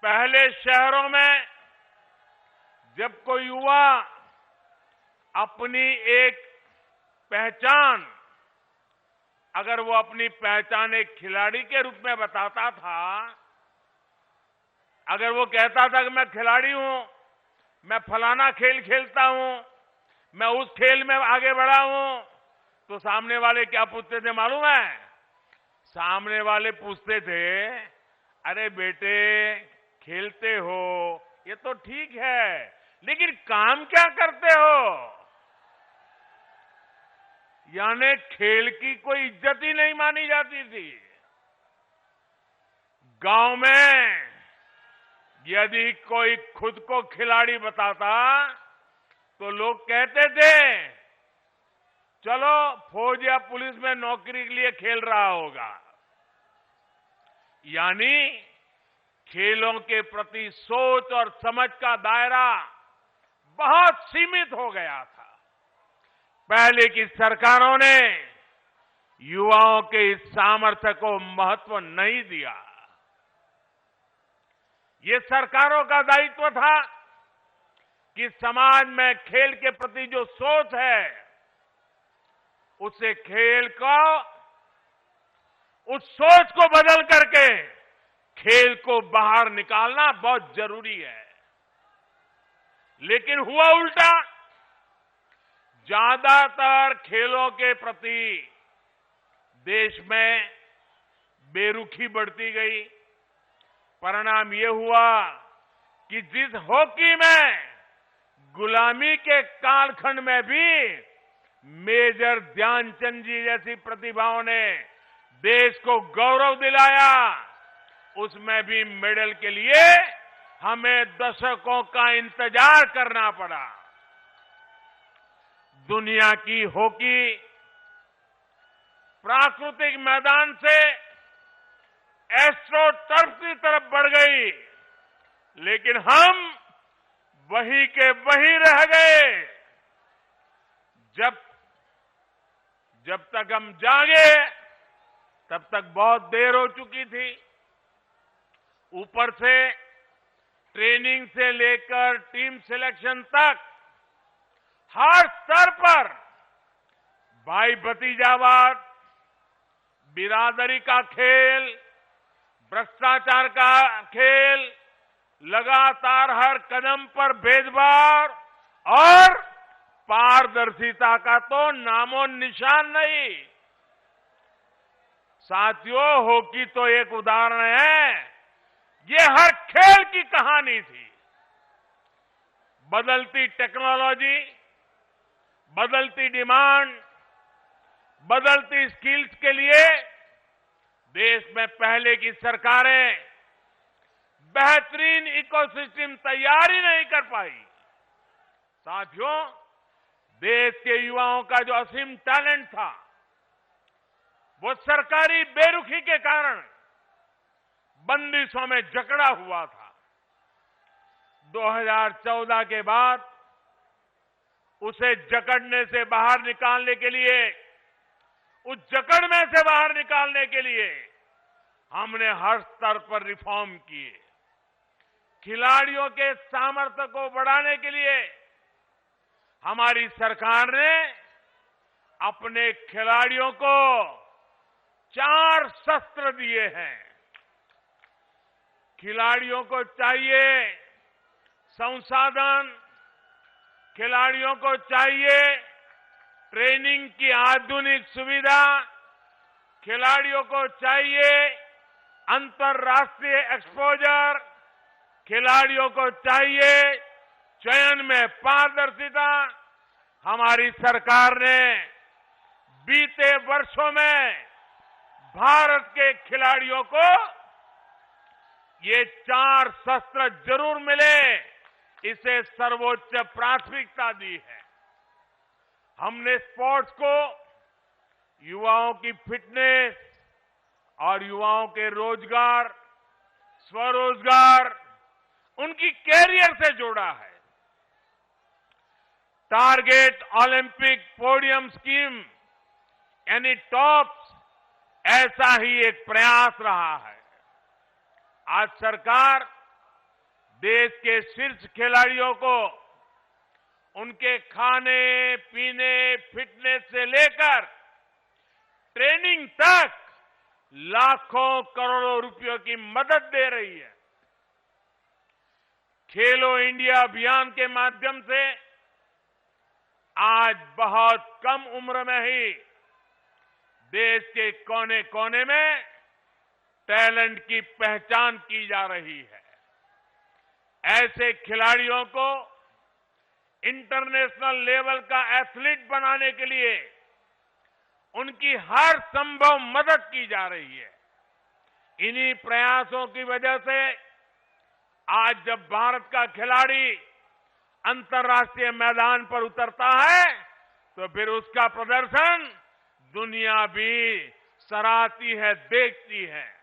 पहले शहरों में जब कोई युवा अपनी एक पहचान, अगर वो अपनी पहचान एक खिलाड़ी के रूप में बताता था, अगर वो कहता था कि मैं खिलाड़ी हूं, मैं फलाना खेल खेलता हूं, मैं उस खेल में आगे बढ़ा हूं, तो सामने वाले क्या पूछते थे मालूम है? सामने वाले पूछते थे, अरे बेटे खेलते हो ये तो ठीक है, लेकिन काम क्या करते हो? यानी खेल की कोई इज्जत ही नहीं मानी जाती थी। गांव में यदि कोई खुद को खिलाड़ी बताता तो लोग कहते थे, चलो फौज या पुलिस में नौकरी के लिए खेल रहा होगा। यानी खेलों के प्रति सोच और समझ का दायरा बहुत सीमित हो गया था। पहले की सरकारों ने युवाओं के इस सामर्थ्य को महत्व नहीं दिया। ये सरकारों का दायित्व था कि समाज में खेल के प्रति जो सोच है, उसे खेल को, उस सोच को बदल करके खेल को बाहर निकालना बहुत जरूरी है। लेकिन हुआ उल्टा, ज्यादातर खेलों के प्रति देश में बेरुखी बढ़ती गई। परिणाम ये हुआ कि जिस हॉकी में गुलामी के कालखंड में भी मेजर ध्यानचंद जी जैसी प्रतिभाओं ने देश को गौरव दिलाया, उसमें भी मेडल के लिए हमें दशकों का इंतजार करना पड़ा। दुनिया की हॉकी प्राकृतिक मैदान से एस्ट्रो टर्फ की तरफ बढ़ गई, लेकिन हम वहीं के वहीं रह गए। जब तक हम जागे तब तक बहुत देर हो चुकी थी। ऊपर से ट्रेनिंग से लेकर टीम सिलेक्शन तक हर स्तर पर भाई भतीजावाद, बिरादरी का खेल, भ्रष्टाचार का खेल, लगातार हर कदम पर भेदभाव और पारदर्शिता का तो नामो निशान नहीं। साथियों, हॉकी तो एक उदाहरण है, ये हर खेल की कहानी थी। बदलती टेक्नोलॉजी, बदलती डिमांड, बदलती स्किल्स के लिए देश में पहले की सरकारें बेहतरीन इकोसिस्टम तैयार ही नहीं कर पाई। साथियों, देश के युवाओं का जो असीम टैलेंट था, वो सरकारी बेरुखी के कारण बंदिशों में जकड़ा हुआ था। 2014 के बाद उसे जकड़ने से बाहर निकालने के लिए, उस जकड़ में से बाहर निकालने के लिए हमने हर स्तर पर रिफॉर्म किए। खिलाड़ियों के सामर्थ्य को बढ़ाने के लिए हमारी सरकार ने अपने खिलाड़ियों को 4 शस्त्र दिए हैं। खिलाड़ियों को चाहिए संसाधन, खिलाड़ियों को चाहिए ट्रेनिंग की आधुनिक सुविधा, खिलाड़ियों को चाहिए अंतर्राष्ट्रीय एक्सपोजर, खिलाड़ियों को चाहिए चयन में पारदर्शिता। हमारी सरकार ने बीते वर्षों में भारत के खिलाड़ियों को ये 4 शस्त्र जरूर मिले, इसे सर्वोच्च प्राथमिकता दी है। हमने स्पोर्ट्स को युवाओं की फिटनेस और युवाओं के रोजगार, स्वरोजगार, उनकी कैरियर से जोड़ा है। टारगेट ओलंपिक पोडियम स्कीम यानी टॉप्स, ऐसा ही एक प्रयास रहा है। आज सरकार देश के शीर्ष खिलाड़ियों को उनके खाने पीने, फिटनेस से लेकर ट्रेनिंग तक लाखों करोड़ों रुपयों की मदद दे रही है। खेलो इंडिया अभियान के माध्यम से आज बहुत कम उम्र में ही देश के कोने कोने में टैलेंट की पहचान की जा रही है। ऐसे खिलाड़ियों को इंटरनेशनल लेवल का एथलीट बनाने के लिए उनकी हर संभव मदद की जा रही है। इन्हीं प्रयासों की वजह से आज जब भारत का खिलाड़ी अंतर्राष्ट्रीय मैदान पर उतरता है तो फिर उसका प्रदर्शन दुनिया भी सराहती है, देखती है।